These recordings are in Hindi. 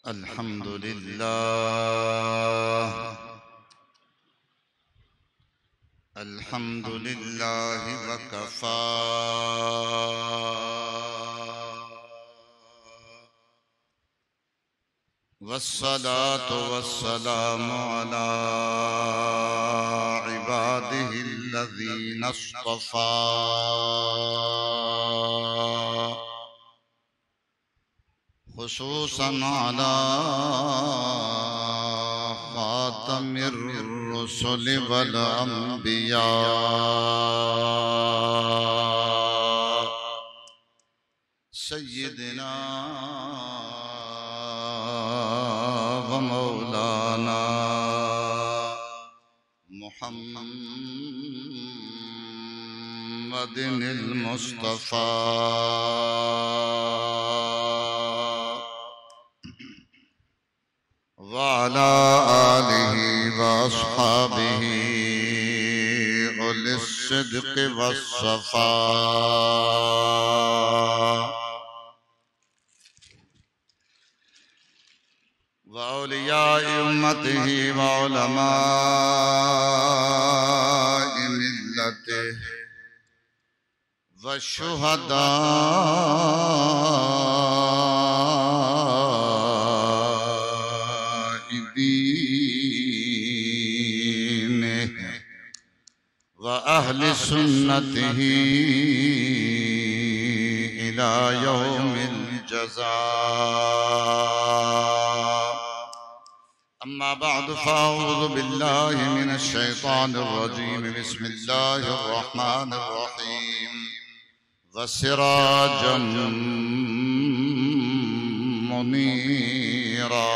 अल्हम्दुलिल्लाह वकफा वस्सलातु वस्सलामु अला इबादिहिल्लज़ीना इस्तफ़ा खुसूसन अला खातमिर रुसुल वल अंबिया सय्यिदना व मौलाना मुहम्मदिनिल मुस्तफ़ा वाला आलिहि व अस्हाबिहि उलिस सिद्क़ वस्सफ़ा व औलियाए उम्मतिहि व उलमाए मिल्लतिहि व शुहदाए दीनिहि व अहले सुन्नतिहि इला यौमिल जज़ा। अम्मा बाद फ़अऊज़ु बिल्लाहि मिनश शैतानिर रजीम बिस्मिल्लाहिर रहमानिर रहीम व सिराजम मुनीरा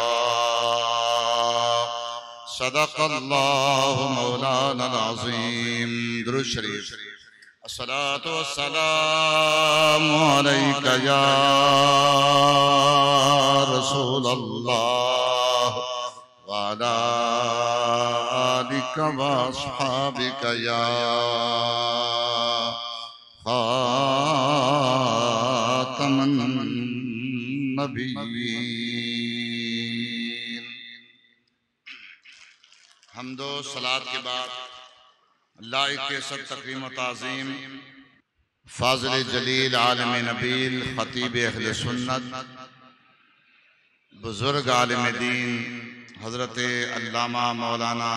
सदक़ल्लाहु मौलाना अज़ीम। दुरूद शरीफ। अस्सलातु वस्सलामु अलैका या रसूलल्लाह व अला आलिका व अस्हाबिका या खातमन नबिय्यीन। हम्दो सलात के बाद लाइक के सब तकरीम व ताज़ीम फाज़िल जलील आलिम नबील खतीब अहले सुन्नत बुजुर्ग आलिम दीन हज़रत अल्लामा मौलाना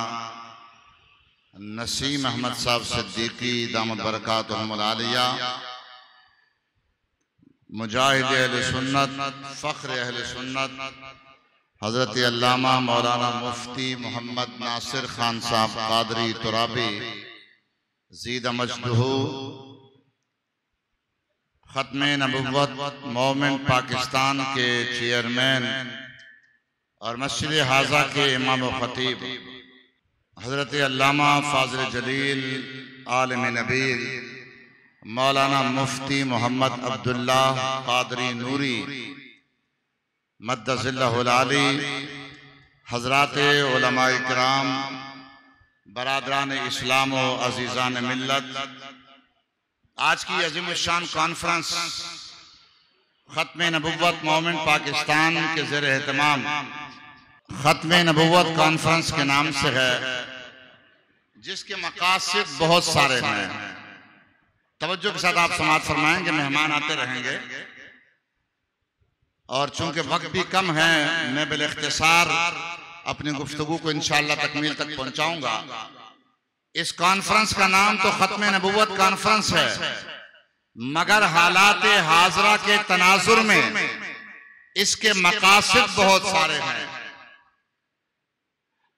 नसीम अहमद साहब सिद्दीकी दामत बरकातुहुमुल आलिया मुजाहिद अहले सुन्नत फ़ख्र अहले सुन्नत हज़रत अल्लामा मौलाना मुफ्ती मोहम्मद नासिर खान साहब क़ादरी तुराबी ज़ीद मजदहू ख़त्मे नबुव्वत मोमेंट पाकिस्तान के चेयरमैन और मस्जिद हाजा के इमाम व ख़तीब हज़रत अल्लामा फ़ाज़िल जलील आलिम नबील मौलाना मुफ्ती मोहम्मद अब्दुल्ला क़ादरी नूरी मद्दज़िल्लहुल आली हज़रात उलमाए किराम बरादरान इस्लाम व अज़ीज़ान मिल्लत, आज की अज़ीमुश्शान कॉन्फ्रेंस ख़त्मे नबुव्वत मोमेंट पाकिस्तान के ज़ेर एहतमाम ख़त्मे नबुव्वत कॉन्फ्रेंस के नाम से है, जिसके मकासद बहुत सारे हैं। तवज्जो के साथ आप समाअत फरमाएंगे, मेहमान आते रहेंगे और चूंकि वक्त भी कम है मैं बिल इख्तिसार अपनी गुफ्तगू को इंशाअल्लाह तकमील तक पहुंचाऊंगा। इस कॉन्फ्रेंस का नाम तो ख़त्मे नबुव्वत कॉन्फ्रेंस है, मगर हालात हाज़रा के तनाजुर में इसके मकासद बहुत सारे हैं।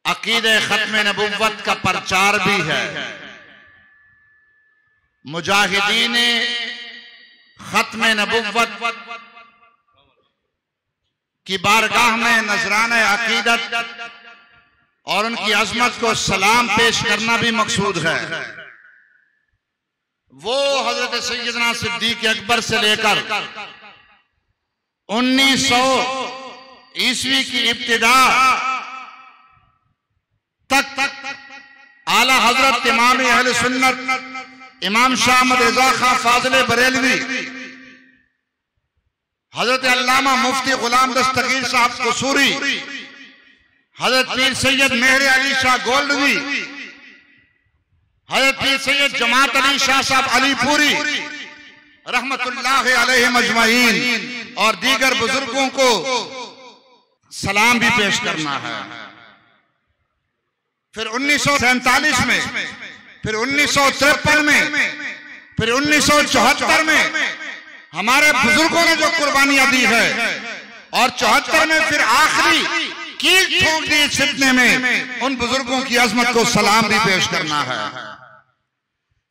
अकीदे ख़त्मे नबुव्वत का प्रचार भी है, मुजाहिदीन ख़त्मे नबुव्वत की बारगाह में नजराने अकीदत और उनकी अजमत को सलाम पेश करना भी मकसूद है। वो हजरत सैयदना सिद्दीक़ अकबर से लेकर 1900 ईस्वी की इब्तिदा तक आला हजरत इमाम अहले सुन्नत इमाम शाह अहमद रज़ा खां फाज़िल बरेलवी हजरत अल्लामा मुफ्ती गुलाम दस्तगीर साहब कसूरी, हजरत पीर सैयद मेहर अली शाह गोल्डवी, हजरत पीर सैयद जमात अली शाह साहब अलीपुरी रहमतुल्लाह अलैहिम अजमईन और दीगर बुजुर्गों को सलाम भी पेश करना है। फिर 1947 में, फिर 1953 में, फिर 1974 में हमारे बुजुर्गों ने जो कुर्बानियां दी है और 74 में फिर आखिरी कील ठोक दी सितने में, उन बुजुर्गों की अजमत को सलाम भी पेश करना है।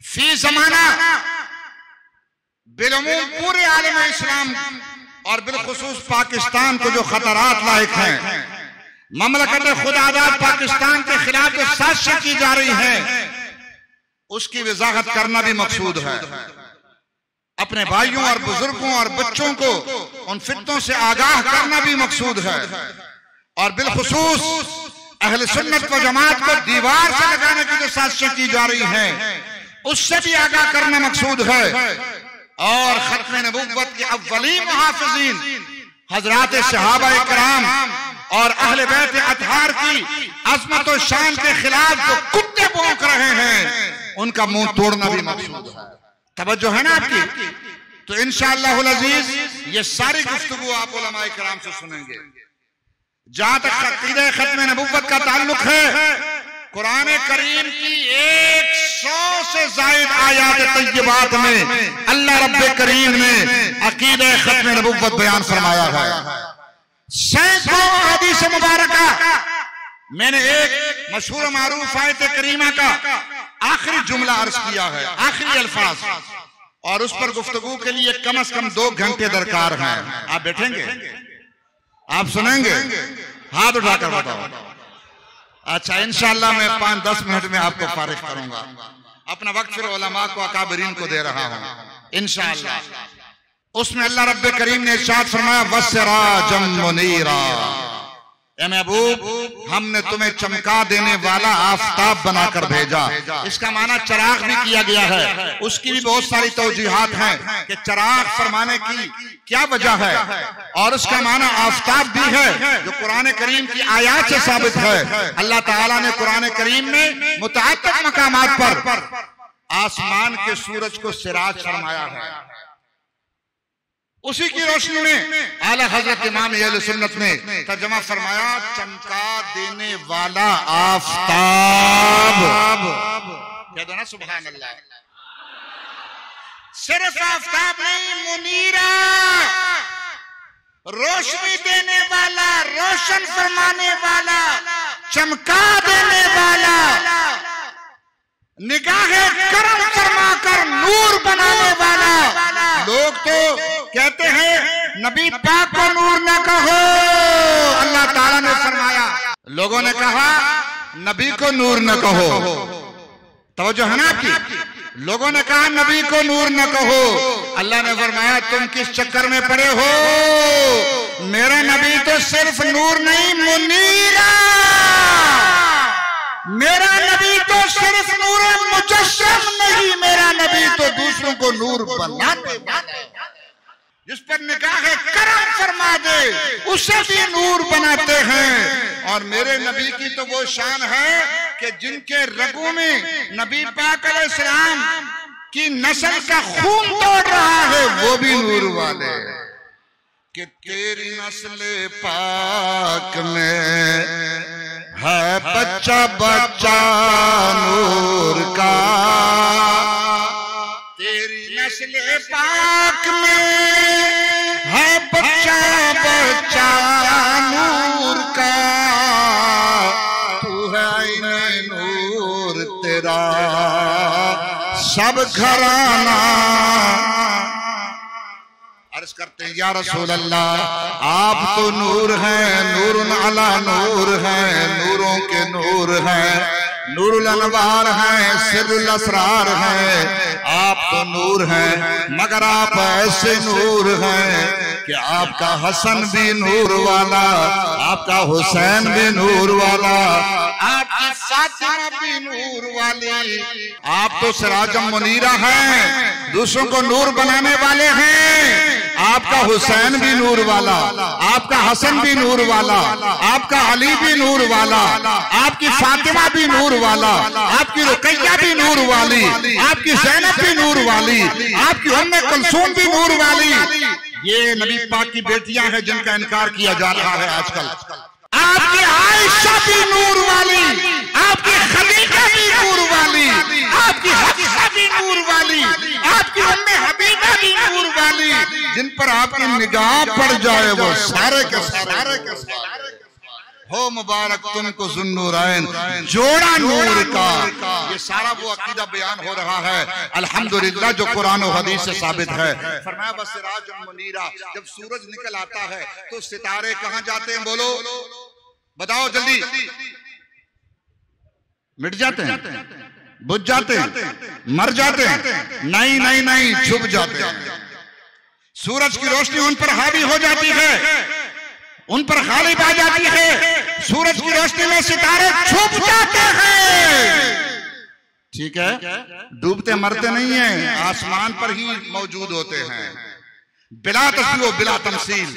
फी जमाना बिलुमूम पूरे आलम इस्लाम और बिलखुसूस पाकिस्तान को जो खतरात लायक हैं, ममलकत खुद आजाद पाकिस्तान के खिलाफ जो साजिशें की जा रही हैं, उसकी वजाहत करना भी मकसूद है। अपने भाइयों और बुजुर्गों और बच्चों को उन फितनों से आगाह करना भी मकसूद है और बिलखुसूस अहले सुन्नत व जमात को दीवार से लगाने की जो साजिशें की जा रही हैं, उससे भी आगाह करना मकसूद है। और खत्म नबुव्वत के अव्वलीन मुहाफिज़ीन हजरात सहाबा इकराम और अहले बैत अतहार की अज़मत और शान के खिलाफ जो कुत्ते भौंक रहे हैं, उनका मुंह तोड़ना भी मकसूद है। तवज्जो है ना आपकी? तो इंशाअल्लाहुल अज़ीज ये सारी गुफ्तगू आप उलमा इकराम से सुनेंगे। जहां तक अक़ीदा खत्म नबुव्वत का ताल्लुक है, कुरान करीम की 100 से ज़ायद आयात तय्यबात में अल्लाह रब्बे करीम ने अक़ीदा खत्म नबुव्वत बयान फरमाया है। सैकड़ों हदीस मुबारका, मैंने एक मशहूर मारूफ आयत करीमा का आखिरी जुमला अर्ज किया है, आखिरी अल्फाज, और उस पर गुफ्तगू के लिए कम से कम 2 घंटे दरकार हैं। आप बैठेंगे? आप सुनेंगे? हाथ उठाकर बताओ। अच्छा, इंशाअल्लाह मैं 5-10 मिनट में आपको फारिग करूंगा। अपना वक्त फिर उलमा को, अकाबरीन को दे रहा हूं इंशाअल्लाह। उसमें अल्लाह रब्बे करीम ने इरशाद फरमाया, वस्सिराजम मुनीरा, ए महबूब हमने तुम्हें चमका देने वाला आफताब बनाकर भेजा। इसका माना चराग भी किया गया है, उसकी भी बहुत सारी तौजीहात हैं कि चराग फरमाने की क्या वजह है, और उसका माना आफताब भी है जो कुरान करीम की आयत से साबित है। अल्लाह ताला ने कुरान करीम में मुतअद्दिद मकामात पर आसमान के सूरज को सिराज फरमाया है। उसी की रोशनी में आला हजरत इमाम अहले सुन्नत ने तर्जुमा फरमाया, चमका देने वाला आफताब। कह दो ना सुभान अल्लाह। सिर्फ आफताब नहीं, मुनीरा, रोशनी देने वाला, रोशन फरमाने वाला, चमका देने वाला, निगाहे करम फरमा कर नूर बनाने वाला। लोग तो कहते हैं नबी पाक को नूर न कहो, अल्लाह ताला ने फरमाया। लोगों ने कहा नबी को नूर न कहो, तवज्जो है ना आपकी? लोगों ने कहा नबी को नूर न कहो, अल्लाह ने फरमाया तुम किस चक्कर में पड़े हो? मेरा नबी तो सिर्फ नूर नहीं, मुनीरा। मेरा नबी तो सिर्फ नूर मुजस्सम नहीं, मेरा नबी तो दूसरों को नूर बनाते वाला, जिस पर निगाह करम फरमा दे उसे भी नूर बनाते हैं। और मेरे नबी की तो वो शान है कि जिनके रगों में नबी पाक अलैहिस्सलाम की नस्ल का खून तोड़ रहा है, वो भी नूर वाले। कि तेरी नस्ल पाक में है बच्चा बच्चा नूर का, तेरी नस्ल पाक में है बच्चा बच्चा नूर का, तू है आईने नूर तेरा सब घराना। अर्ज करते हैं या रसूल अल्लाह, आप तो नूर हैं, नूरुन अला नूर हैं, नूरों के नूर हैं, नूरुल अनवार हैं, सिर्रुल असरार हैं। आप तो नूर हैं, मगर आप ऐसे नूर हैं कि आपका हसन भी नूर वाला, आपका हुसैन भी नूर वाला, आपकी फातिमा भी नूर वाली। आप तो सिराजम मुनीरा हैं, दूसरों को नूर बनाने वाले हैं। आपका हुसैन भी नूर वाला, आपका हसन भी नूर वाला, आपका अली भी नूर वाला, आपकी फातिमा भी नूर वाला, आपकी रुकैया भी नूर वाली, आपकी ज़ैनब भी नूर वाली, आपकी उम्मे कुलसूम भी नूर वाली। ये नबी पाक की बेटियां हैं जिनका इनकार किया जा रहा है आजकल। आपकी आयशा भी नूर वाली, आपकी खदीजा भी नूर वाली, आपकी हफ्सा भी नूर वाली, आपकी उम्मे हबीबा भी नूर वाली। जिन पर आपकी निगाह पड़ जाए वो सारे के सारे हो मुबारक तुमको ज़ुन्नूरैन, जोड़ा नूर का। ये सारा वो अकीदा बयान हो रहा है अल्हम्दुलिल्लाह जो कुरान और हदीस से साबित है। फरमाया बसिराजुम मुनीरा, जब सूरज निकल आता है तो सितारे कहां जाते हैं? बोलो बताओ जल्दी। मिट जाते हैं, बुझ जाते हैं, मर जाते हैं? नहीं नहीं नहीं, छुप जाते हैं। सूरज की रोशनी उन पर हावी हो जाती है, उन पर गालिब आ जाती है। सूरज की रोशनी में सितारे छुप जाते हैं। ठीक है, डूबते मरते नहीं हैं, आसमान पर ही मौजूद होते हैं। बिला तस्वीर बिला तमसील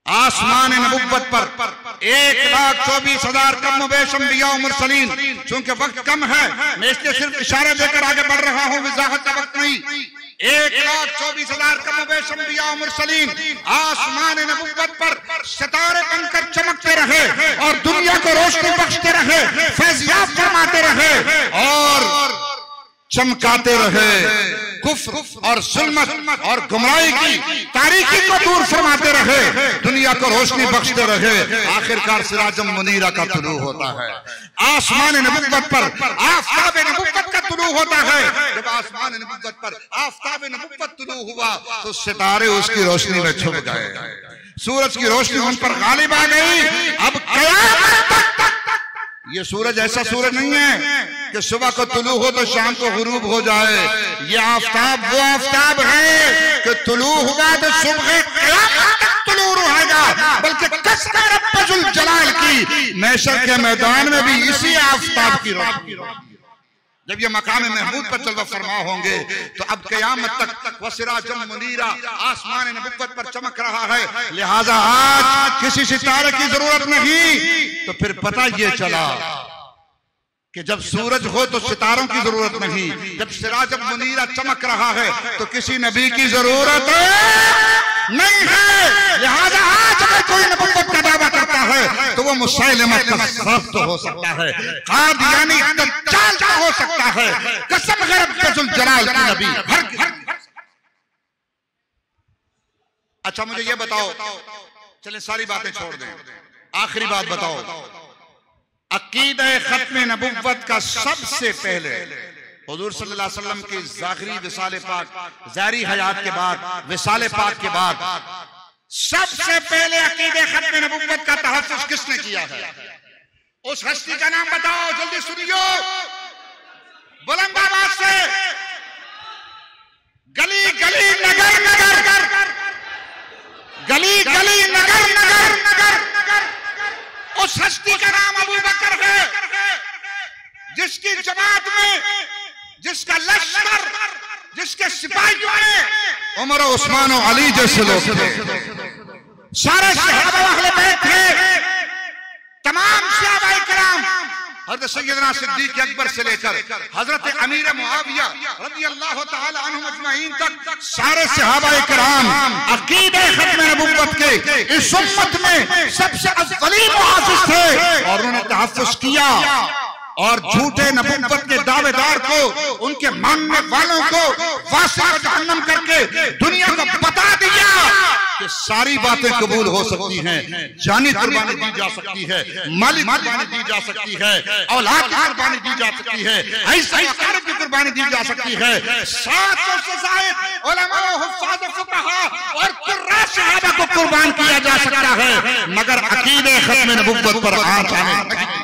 आसमान नबुव्वत पर 1,24,000 कम बेश अंबिया और मुरसलीन। चूंकि वक्त कम है मैं इसलिए सिर्फ इशारा देकर आगे बढ़ रहा हूं, वजाहत का वक्त नहीं। 1,24,000 कम बेश अंबिया और मुरसलीन आसमान नबुव्वत पर सितारे बनकर चमकते रहे और दुनिया को रोशनी बख्शते रहे, फैज़याब फरमाते रहे और चमकाते रहे। कुफ्र और जुल्मत और गुमराही की तारीकी को दूर फरमाते रहे, दुनिया को रोशनी बख्शते रहे। आखिरकार सिराजम मुनीरा का तुलू होता है। आसमान नबुव्वत पर आफताब नबुव्वत का तुलू होता है। जब आसमान नबुव्वत पर आफताब नबुव्वत तुलू हुआ तो सितारे उसकी रोशनी में छुप गए, सूरज की रोशनी उन पर गालिब आ गई। अब क़यामत तक ये सूरज ऐसा सूरज नहीं है कि सुबह को तुलू हो तो शाम को गुरूब हो जाए। ये आफताब वो आफताब है कि तुलू हुआ तो सुबह क़यामत तक तुलू रहेगा। बल्कि कसम रब्बुल जलाल की महशर के मैदान में भी इसी आफताब की रोशनी। जब ये मकाम महमूद पर जलवा फरमा होंगे तो अब क़यामत तक वसिराजम मुनीरा आसमान नबुव्वत पर चमक रहा है। लिहाजा आज किसी सितारे की जरूरत नहीं। तो फिर पता ये चला कि जब सूरज हो तो सितारों की जरूरत नहीं, जब सिराजम मुनीरा चमक रहा है तो किसी नबी की जरूरत नहीं है। लिहाजा आज अगर कोई नबुव्वत का दावा करता है तो वो मुसैलिमा कज़्ज़ाब तो हो सकता है, कादियानी दज्जाल तो हो सकता है, कसम है रब्बुल जलाल की नबी। अच्छा मुझे ये बताओ, चले सारी बातें छोड़ दें, आखिरी बात बताओ, अकीदा खत्म नबुव्वत का सबसे पहले हुजूर सल्लल्लाहु अलैहि वसल्लम की ज़ाहिरी विसाले पाक, ज़ाहिरी हयात के बाद, विसाले पाक के बाद सबसे पहले अकीदे खत्म नबुव्वत का तहफ़्फ़ुज़ किसने किया है? उस हस्ती का नाम बताओ, जल्दी सुनियो, बुलंद आवाज से। गली गली नगर नगर, गली गली नगर नगर नगर, उस हस्ती का नाम अबू बकर है जिसकी जमात में, जिसका लश्कर, जिसके सिपाहियों में उमर और उस्मान और अली जैसे लोग थे। सारे सहाबा अहले बैत थे, तमाम सहाबाए किराम, हज़रत सैयदना सिद्दीक़ अकबर से लेकर हज़रत अमीर मुआविया रज़ियल्लाहु तआला अन्हुम अजमईन तक सारे सहाबाए किराम अकीदे खत्म नबुव्वत के इस उम्मत में सबसे अफ़ज़लीन मुहाफ़िज़ थे और उन्होंने तहफ़्फ़ुज़ किया और झूठे नबुव्वत के दावेदार को, उनके मानने वालों को वासिक़ जहन्नम करके दुनिया को बता दिया कि सारी बातें कबूल हो सकती हैं, जानी कुर्बानी दी जा सकती है, माली कुर्बानी दी जा सकती है, औलाद की कुर्बानी दी जा सकती है, ऐसी की कुर्बानी दी जा सकती है। 700 से ज़ायद उलमा, हुफ़्फ़ाज़, फ़ुक़हा और कुर्रा सहाबा को कुर्बान किया जा सकता है, मगर अकीदे खत्म नबुव्वत पर आँच आने